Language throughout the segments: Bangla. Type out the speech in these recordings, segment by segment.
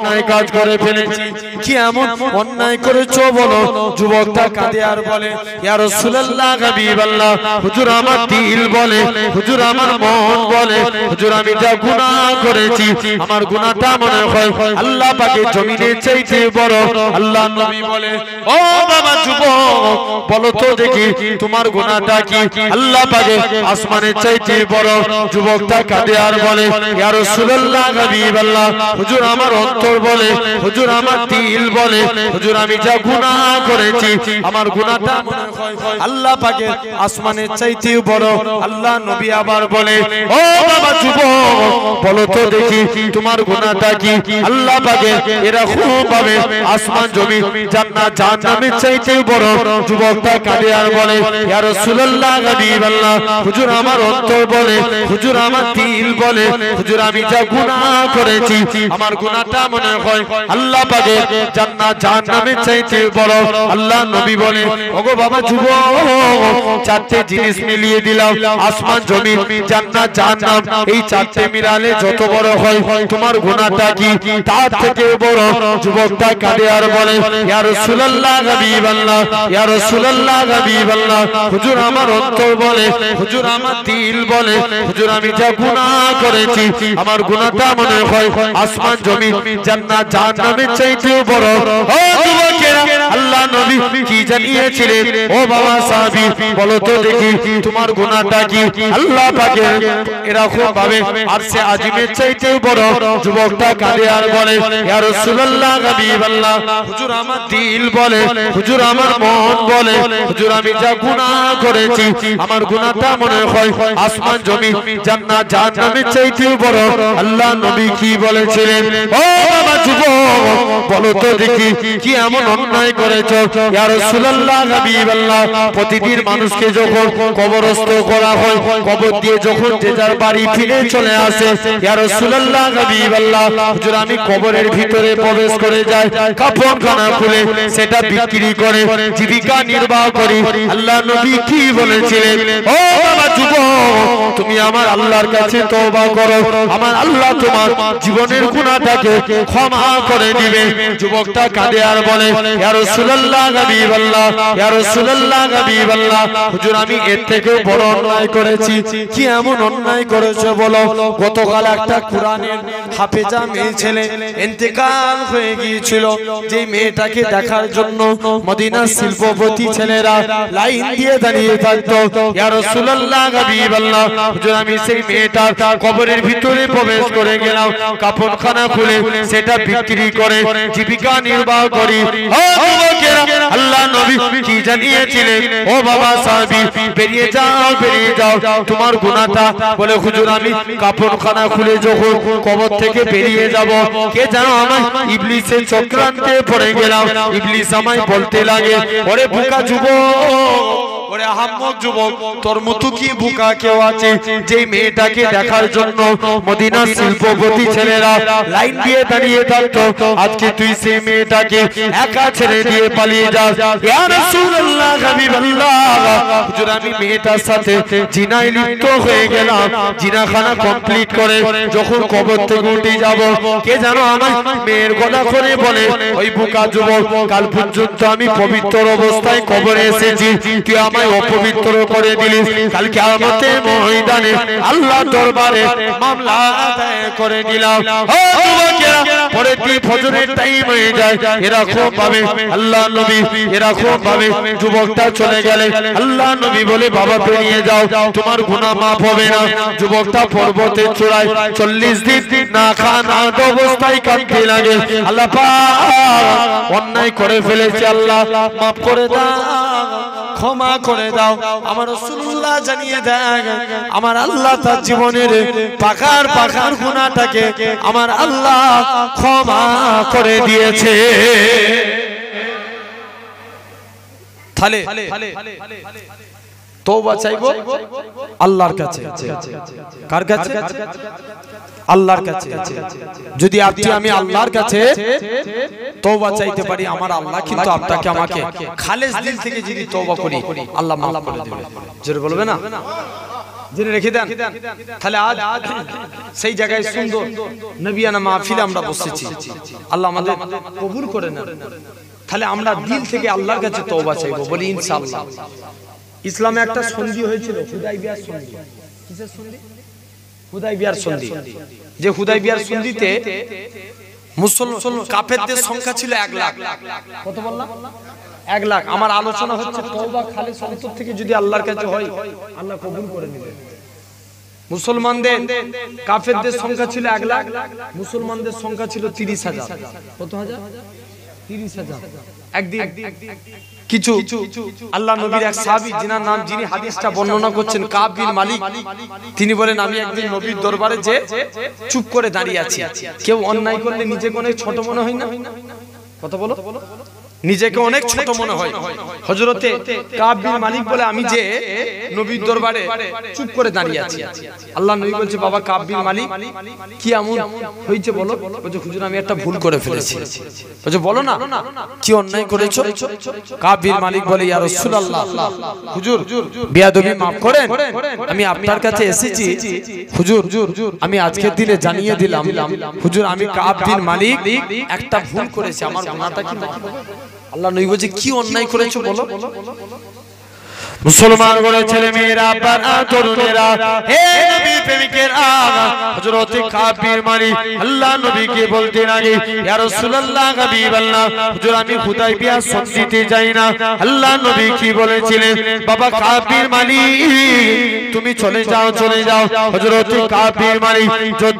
অন্যায় কাজ করে ফেলেছি কি এমন অন্যায় করেছো বলো যুবকটা কাঁদে আর বলে ইয়া রাসূলুল্লাহ হাবিবাল্লাহ হুজুর আমার দিল বলে হুজুর আমার মন বলে হুজুর আমি যা গুনাহ করেছি আমার গুনাহটা মনে হয় আল্লাহ পাকের জমিনের চাইতে বড় আল্লাহ নবী বলে ও বাবা যুবক বলো তো দেখি তোমার গুনাহটা কি আল্লাহ পাকের আসমানের চাইতে বড় যুবকটা কাঁদে আর বলে ইয়া রাসূলুল্লাহ হাবিবাল্লাহ হুজুর আমার অন্তর বলে হুজুর আমার দিল বলে হুজুর আমি যা গুনাহ করেছি আমার গুনাহটা মনে হয় আল্লাহ পাকের আসমানের চাইতে বড় আল্লাহ নবী আবার বলে ও বাবা যুবক বলো তো দেখি তোমার গুনাহটা কি আল্লাহ পাকের এরকম ভাবে আসমান জমি জান্নাত জাহান্নামের চাইতে বড় যুবকটা কাঁদে আর বলে ইয়া রাসূলুল্লাহ হাবিবাল্লাহ হুজুর আমার অন্তর বলে হুজুর আমার দিল বলে হুজুর আমি যা গুনাহ করেছি আমার গুনাহটা মনে হয় আল্লাহ পাকের জান্নাত জাহান্নামের চাইতে বড় আল্লাহ নবী বলে ওগো বাবা যুবক চারটে জিনিস মিলিয়ে দিলাম আসমান জমি জান্নাত জাহান্নাম এই চারটে মিলালে যত বড় হয় তোমার গুনাহটা কি তার থেকে বড় যুবকটা কাঁদে আর বলে ইয়া রাসূলুল্লাহ হাবিবাল্লাহ ইয়া রাসূলুল্লাহ হাবিবাল্লাহ হুজুর আমার অন্তর বলে হুজুর আমার দিল বলে হুজুর আমি যা গুনাহ করেছি আমার গুনাহটা মনে হয় আসমান জমি জান্নাত জাহান্নামের চাইতে বড় ও যুবকেরা আল্লাহ নবী কি জানিয়েছিলেন ও বাবা সাহাবী বলো তো দেখি তোমার গুনাহটা কি আল্লাহ পাকের এরকম ভাবে আরশে আজিমের চাইতে বড় যুবকটা কাঁদে আর বলে ইয়া রাসূলুল্লাহ হাবিবাল্লাহ হুজুর আমার দিল বলে হুজুর আমার মন বলে হুজুর আমি যা গুনাহ করেছি আমার গুনাহটা মনে হয় আসমান জমি জান্নাত জাহান্নামের চাইতে বড় আল্লাহ নবী কি বলেছিলেন ও বাবা যুবক বলো তো দেখি কি এমন অন্যায় করেছো ইয়া রাসূলুল্লাহ হাবিবাল্লাহ প্রতিদিন মানুষকে যখন কবরস্থ করা হয় কবর দিয়ে যখন যে যার বাড়ি ফিরে চলে আসে ইয়া রাসূলুল্লাহ হাবিবাল্লাহ হুজুর আমি কবরের ভিতরে প্রবেশ করে যাই কাফনখানা খুলে সেটা বিক্রি করে জীবিকা নির্বাহ করি আল্লাহ নবী কি বলেছিলেন ও বাবা যুবক তুমি আমার আল্লাহর কাছে তওবা করো আমার আল্লাহ তোমার জীবনের গুনাহটাকে ক্ষমা করে দিবে যুবকটা কাঁদে আর বলে ইয়া রাসূলুল্লাহ হাবিবাল্লাহ ইয়া রাসূলুল্লাহ হাবিবাল্লাহ হুজুর আমি এর থেকে বড় অন্যায় করেছি কি এমন অন্যায় করেছো বলো গতকাল একটা কোরআনের হাফেজা মেয়ে ছেলে ইন্তেকাল হয়ে গিয়েছিল যে মেয়েটাকে দেখার জন্য মদিনার শিল্পপতি ছেলেরা লাইন দিয়ে দাঁড়িয়ে থাকতো ইয়া রাসূলুল্লাহ হাবিবাল্লাহ হুজুর আমি সেই মেয়েটার কবরের ভিতরে প্রবেশ করে গেলাম কাফনখানা খুলে সেটা বিক্রি করে জীবিকা নির্বাহ করি ও যুবকেরা আল্লাহ নবী কি জানিয়েছিলেন ও বাবা সাহাবী বেরিয়ে যাও তোমার গুনাহটা বলে হুজুর আমি কাফনখানা খুলে যখন কবর থেকে বেরিয়ে যাব কে জানো আমার ইবলিসের চক্রান্তে পড়ে গেলাম ইবলিস আমায় বলতে লাগে ওরে বোকা যুবক ওরে আহাম্মক যুবক তোর মতো কি বোকা কেউ আছে যে মেয়েটাকে দেখার জন্য মদিনার শিল্পপতি ছেলেরা লাইন দিয়ে দাঁড়িয়ে থাকতো আজকে তুই সেই মেয়েটাকে একা ছেড়ে দিয়ে পালিয়ে যাস ইয়া রাসূলুল্লাহ হাবিবাল্লাহ হুজুর আমি মেয়েটার সাথে জিনায় লিপ্ত হয়ে গেলাম জিনাখানা কমপ্লিট করে যখন কবর থেকে উঠে যাব কে জানো আমার মেয়ের গলা করে বলে ওই বোকা যুবক কাল পর্যন্ত আমি পবিত্র অবস্থায় কবরে এসেছি তুই আমায় অপবিত্র করে দিলিস কাল কিয়ামতের ময়দানে আল্লাহ দরবারে মামলা আদায় করে দিলাম ও যুবকেরা পরের দিন ফজরের টাইম হয়ে যায় এরকম ভাবে আল্লাহ নবী এরকম ভাবে যুবকটা চলে গেলে আল্লাহ নবী বলে বাবা বেরিয়ে যাও তোমার গুনাহ maaf হবে না যুবকটা পর্বতের চূড়ায় 40 দিন না খাওয়া না অবস্থায় কাঁদতে লাগে আল্লাহ পাক অন্যায় করে ফেলেছে আল্লাহ maaf করে দাও ক্ষমা করে দাও আমার রাসূলুল্লাহ জানিয়ে দেন আমার আল্লাহ তার জীবনের পাকার গুনাহটাকে আমার আল্লাহ ক্ষমা করে দিয়েছে তাহলে তওবা চাইবো আল্লাহর কাছে কার কাছে আল্লাহর কাছে যদি আপনি আমি আল্লাহর কাছে তওবা চাইতে পারি আমার আল্লাহ কিন্তু আপনাকে আমাকে খালেস দিল থেকে যদি তওবা করি আল্লাহ maaf করে দিবেন জোরে বলবে না জেনে রেখে দেন। তাহলে আজ সেই জায়গায় সুন্দর নবিয়ানা মাহফিলে আমরা বসেছি, আল্লাহ আমাদের কবুল করে নেন। তাহলে আমরা দিল থেকে আল্লাহর কাছে তওবা চাইবো, বলি ইনশাআল্লাহ। ইসলামে একটা সন্ধি হয়েছিল, হুদাইবিয়ার সন্ধি। কিসের সন্ধি? হুদাইবিয়ার সন্ধি। যে হুদাইবিয়ার সন্ধিতে মুসলমান কাফেরদের সংখ্যা ছিল 1 লাখ। কত বললাম? 1 লাখ। আমার আলোচনা হচ্ছে তওবা খালেস অন্তর থেকে যদি আল্লাহর কাছে হয়, আল্লাহ কবুল করে নেবেন। মুসলমানদের কাফেরদের সংখ্যা ছিল 1 লাখ, মুসলমানদের সংখ্যা ছিল 30,000। কত হাজার? 30,000। একদিন কিছু আল্লাহ নবীর এক সাহাবী, যিনার নাম, যিনি হাদিসটা বর্ণনা করছেন, কাব বিন মালিক, তিনি বলেন আমি একদিন নবীর দরবারে যে চুপ করে দাঁড়িয়ে আছি। কেউ অন্যায় করলে নিজেকে অনেক ছোট মনে হয় না? কথা বলো। নিজেকে অনেক ছোট মনে হয়। হযরতে কাব বিন মালিক বলে আমি যে নবীর দরবারে চুপ করে দাঁড়িয়ে আছি। আল্লাহ নবী বলছে বাবা কাব বিন মালিক কি এমন হয়েছে বলো? বলছে হুজুর আমি একটা ভুল করে ফেলেছি। বলছে বলো না কি অন্যায় করেছো? কাব বিন মালিক বলে ইয়া রাসূলুল্লাহ, হুজুর বেয়াদবি maaf করেন, আমি আপনার কাছে এসেছি হুজুর, আমি আজকের দিনে জানিয়ে দিলাম হুজুর আমি কাব বিন মালিক একটা ভুল করেছি, আমার গুনাহটা কি? আল্লাহ নবী বলছে কি অন্যায় করেছো বলো? মুসলমান করে ছেলে মেয়েরা, আব্বারা, তরুণেরা, হে নবী প্রেমিকেরা, হযরত কাব বিন মালিক আল্লাহ নবীকে বলতে লাগে ইয়া রাসূলুল্লাহ হাবিবাল্লাহ, হুজুর আমি হুদাইবিয়া সন্ধিতে যাই না। আল্লাহ নবী কি বলেছিলেন? বাবা কাব বিন মালিক তুমি চলে যাও, চলে যাও। হযরত কাব বিন মালিক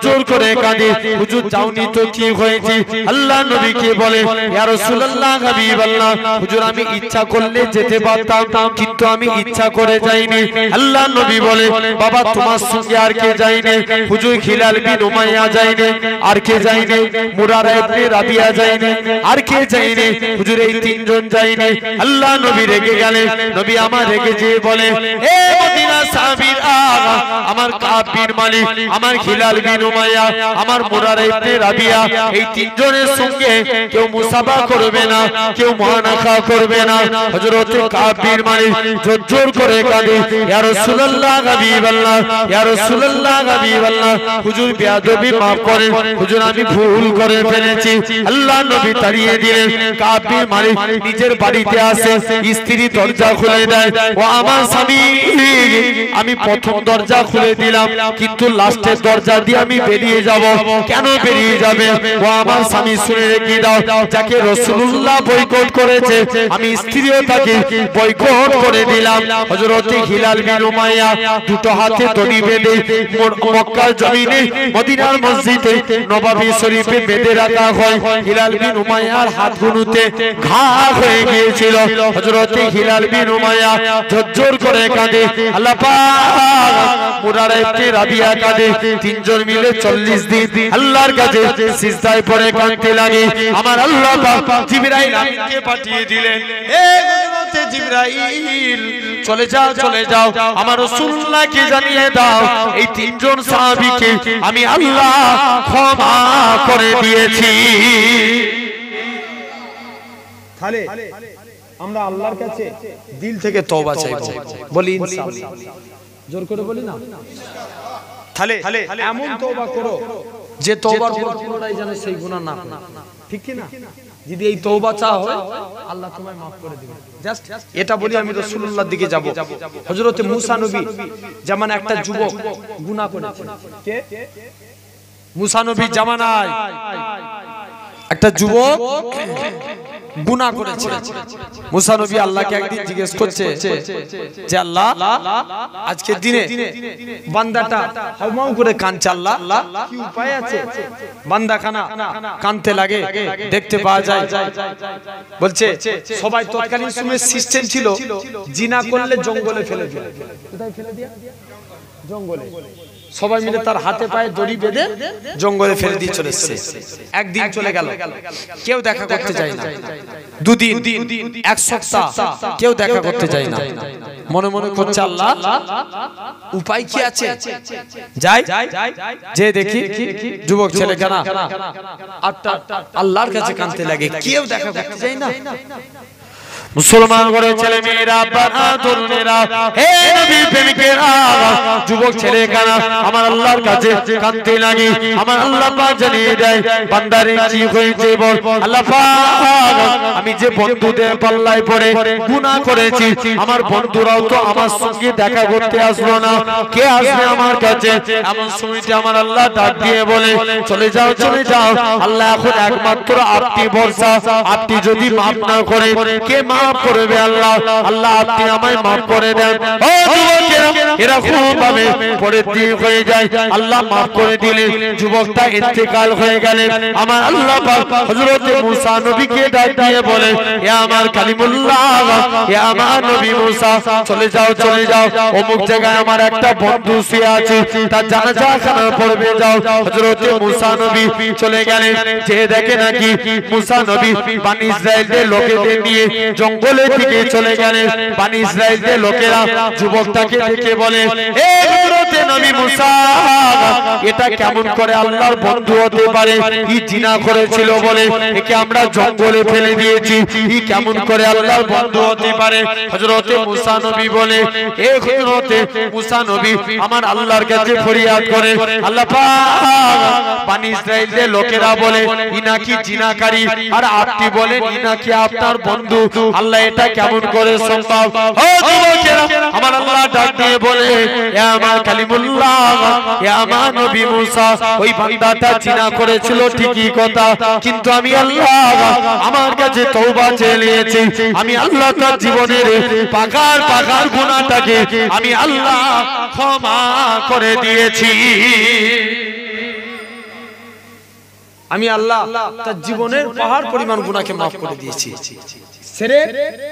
জোর করে কাঁদে, হুজুর যাওনি তো কি হয়েছে? আল্লাহ নবীকে বলে ইয়া রাসূলুল্লাহ হাবিবাল্লাহ, হুজুর আমি ইচ্ছা করলে যেতে পারতাম, কিন্তু আমি ইচ্ছা করে যাইনি। আল্লাহ নবী বলে বাবা তোমার সঙ্গে আর কে যায়নি? হুজুর হিলাল বিন উমাইয়া যায়নি, আর কে যায়নি? মুরারা ইবনে রাবিয়া যায়নি, আর কে যায়নি? হুজুর এই তিনজন যায়নি। আল্লাহ নবী রেগে গেলেন। নবী আমার রেগে যেয়ে বলে হে মদিনা সাহাবীর আগা, আমার কাব বিন মালিক, আমার হিলাল বিন উমাইয়া, আমার মুরারা ইবনে রাবিয়া, এই তিনজনের সঙ্গে কেউ মুসাফা করবে না, কেউ মুআনাকা করবে না। হযরত কাব বিন মালিক জোর করে কাঁদে ইয়া রাসূলুল্লাহ হাবিবাল্লাহ, ইয়া রাসূলুল্লাহ হাবিবাল্লাহ, হুজুর বেয়াদবি maaf করেন, হুজুর আমি ভুল করে ফেলেছি। আল্লাহ নবী তাড়িয়ে দিলেন। কাব বিন মালিক নিজের বাড়িতে আসে, স্ত্রী দরজা খুলে দেয়, ও আমার স্বামী আমি প্রথম দরজা খুলে দিলাম, কিন্তু লাস্টের দরজা দিয়ে আমি বেরিয়ে যাব। কেন বেরিয়ে যাবে? ও আমার স্বামী শুনে রেখে দাও, যাকে রাসূলুল্লাহ বয়কট করেছে আমি স্ত্রীও তাকে বয়কট করে দিলাম। হযরত হিলাল বিন উমাইয়া দুটো হাতে দড়ি বেঁধে মক্কার জমিনে মদিনার মসজিদে নববী শরীফে বেঁধে রাখা হয়। হিলাল বিন উমাইয়ার হাতগুলোতে ঘা হয়ে গিয়েছিল। হযরত হিলাল বিন উমাইয়া জোর করে কাঁদে, আল্লাহ পাক মুরারা ইবনে রাবিয়া কাঁদে, তিনজন মিলে 40 দিন আল্লাহর কাছে সিজদায় পড়ে কাঁদতে লাগে। আমার আল্লাহ পাক জিবরাইল আমিনকে পাঠিয়ে দিলেন, হে হযরত জিবরাইল চলে যাও, চলে যাও, আমার রাসূলুল্লাহকে জানিয়ে দাও এই তিনজন সাহাবীকে আমি আল্লাহ ক্ষমা করে দিয়েছি। তাহলে আমরা আল্লাহর কাছে দিল থেকে তওবা চাইবো, বলি ইনশাআল্লাহ। জোর করে বলি না? তাহলে এমন তওবা করো যে তওবার পর পুনরায় যেন সেই গুনাহ না করো, ঠিক কি না? যদি এই তওবা চাও হয় আল্লাহ তোমায় maaf করে দিবেন। জাস্ট এটা বলি আমি রাসূলুল্লাহর দিকে যাব। হযরতে মুসা নবী যেমন একটা যুবক গুনাহ করেছে, কে? মুসা নবীর জামানায় একটা যুবক গুনাহ করেছে। মুসা নবী আল্লাহকে একদিন জিজ্ঞেস করছে যে আল্লাহ আজকের দিনে বান্দাটা হাউমাউ করে কাঁদছে, আল্লাহ কি উপায় আছে? বান্দাখানা কাঁদতে লাগে, দেখতে পাওয়া যায়। বলছে সবাই তৎকালীন সময়ে সিস্টেম ছিল জিনা করলে জঙ্গলে ফেলে দিত। কোথায় ফেলে দিয়া? জঙ্গলে। সবাই মিলে তার হাতে পায়ে দড়ি বেঁধে জঙ্গলে ফেলে দিয়ে চলে এসেছে। একদিন চলে গেল, কেউ দেখা করতে যায় না। দুদিন, এক সপ্তাহ কেউ দেখা করতে যায় না। মনে মনে করছে আল্লাহ উপায় কি আছে? যাই যে দেখি যুবক ছেলে কেনা আল্লাহর কাছে কাঁদতে লাগে, কেউ দেখা করতে যায় না। মুসলমান করে ছেলে মেয়েরা তরুণেরা হে নবী প্রেমিকেরা যুবক ছেলে কানা আমার আল্লাহর কাছে কাঁদতে লাগি আমার আল্লাহ পাক জানিয়ে দেয় বান্দারে কি হয়েছে বল আল্লাহ পাক আমি যে বন্ধুদের পাল্লায় পড়ে গুনাহ করেছি আমার বন্ধুরাও তো আমার সঙ্গে দেখা করতে আসলো না কে আসবে আমার কাছে এমন সময়তে আমার আল্লাহ ডাক দিয়ে বলে চলে যাও আল্লাহ এখন একমাত্র আপনি ভরসা আপনি যদি মাফ না করেন কে মাফ করবে আল্লাহ আল্লাহ আপনি আমায় মাফ করে দেন ও যুবকেরা এরকম ভাবে পরের দিন হয়ে যায় আল্লাহ মাফ করে দিলেন যুবকটা ইন্তেকাল হয়ে গেলেন আমার আল্লাহ পাক হযরত মুসা নবীকে ডাক দিয়ে বলে হে আমার কালিমুল্লাহ হে আমার নবী মুসা চলে যাও অমুক জায়গায় আমার একটা বন্ধু শুয়ে আছে তার জানাজা খানা পড়বে যাও হযরত মুসা নবী চলে গেলেন যে দেখে নাকি মুসা নবী বনি ইসরাইলের লোকেদের নিয়ে জঙ্গলের দিকে চলে গেলেন বনি ইসরাইলের লোকেরা যুবকটাকে দেখে বলে হে হযরত নবী মুসা এটা কেমন করে আল্লাহর বন্ধু হতে পারে কি জিনা করেছিল বলে একে আমরা জঙ্গলে ফেলে দিয়েছি কি কেমন করে আল্লাহর বন্ধু হতে পারে হযরত মুসা নবী বলে হে হযরত মুসা নবী আমার আল্লাহর কাছে ফরিয়াদ করে আল্লাহ পাক বনি ইসরাইলের লোকেরা বলে ইনাকি জিনাকারী আর আপনি বলেন ইনাকি আপনার বন্ধু আল্লাহ এটা কেমন করে সম্ভব ও যুবকেরা আমার আল্লাহ ডাক দিয়ে বলে হে আমার কালিমুল্লাহ হে আমার নবী মুসা ওই বান্দাটা জিনা করেছিল ঠিকই কথা কিন্তু আমি আল্লাহ আমার কাছে তওবা চেয়ে নিয়েছি আমি আল্লাহ তার জীবনের পাকার গুনাহটাকে আমি আল্লাহ ক্ষমা করে দিয়েছি আমি আল্লাহ তার জীবনের পাহাড় পরিমাণ গুনাহকে maaf করে দিয়েছি সেরে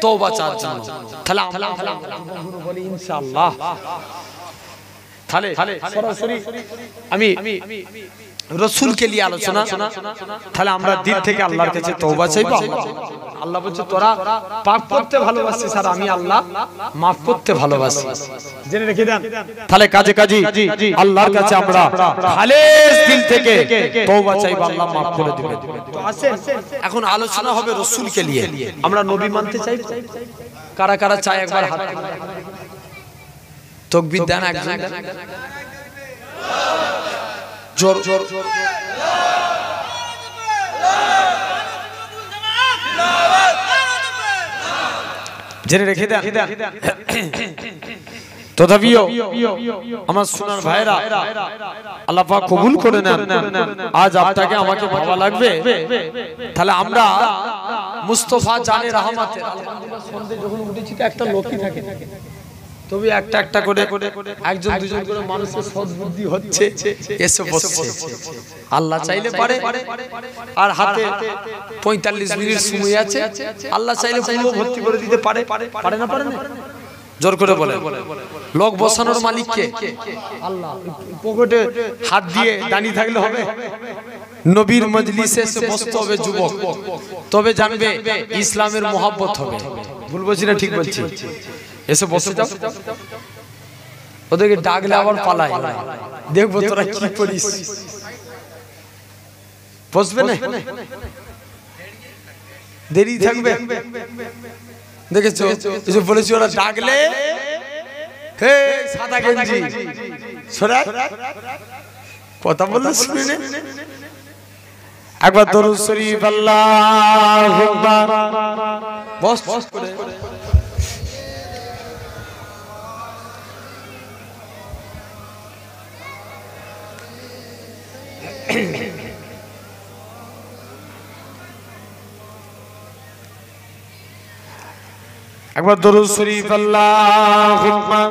তওবা চাওয়ার জন্য তাহলে আমরা বলি ইনশাআল্লাহ তাহলে সরাসরি আমি রাসূল কে নিয়ে আলোচনা তাহলে আমরা দিল থেকে আল্লাহর কাছে তওবা চাইবো আল্লাহ বলছে তোরা পাপ করতে ভালোবাসিস আর আমি আল্লাহ maaf করতে ভালোবাসি জেনে রেখে দেন তাহলে কাজে আল্লাহর কাছে আমরা খালেস দিল থেকে তওবা চাইবো আল্লাহ maaf করে দিবেন তো আসেন এখন আলোচনা হবে রাসূল কে নিয়ে আমরা নবী মানতে চাই কারা কারা চাই একবার হাত তাকবীর দেন একজন জোর জেনে রেখে দেন তথাপিও আমার সোনার ভাইরা আল্লাহ পাক কবুল করে নেন আজ আপনাকে আমাকে ভালো লাগবে তাহলে আমরা মুস্তাফা জানে রহমতের আলহামদুলিল্লাহ সন্ধ্যে যখন উঠেছি একটা লোকই থাকে তবে একটা করে একজন দুজন করে মানুষের সদ্বুদ্ধি হচ্ছে এসে বসছে আল্লাহ চাইলে পারে আর হাতে 45 মিনিট সময় আছে আল্লাহ চাইলে পুরো ভর্তি করে দিতে পারে না পারে না জোর করে বলে লোক বসানোর মালিক কে আল্লাহ পকেটে হাত দিয়ে দাঁড়িয়ে থাকলে হবে নবীর মজলিসে এসে বসতে হবে যুবক তবে জানবে ইসলামের মহব্বত হবে ভুল বলছি না ঠিক বলছি এসে বসে যাও ওদেরকে ডাকলে আবার পালায় দেখবো তোরা কি করিস বসবে না দেরি থাকবে দেখেছো এসে বলেছি ওরা ডাকলে হে সাদা গেঞ্জি সরা কথা বললে শুনে নে একবার দরুদ শরীফ আল্লাহু আকবার বস করে একবার দরুদ শরীফ আল্লাহুম্মা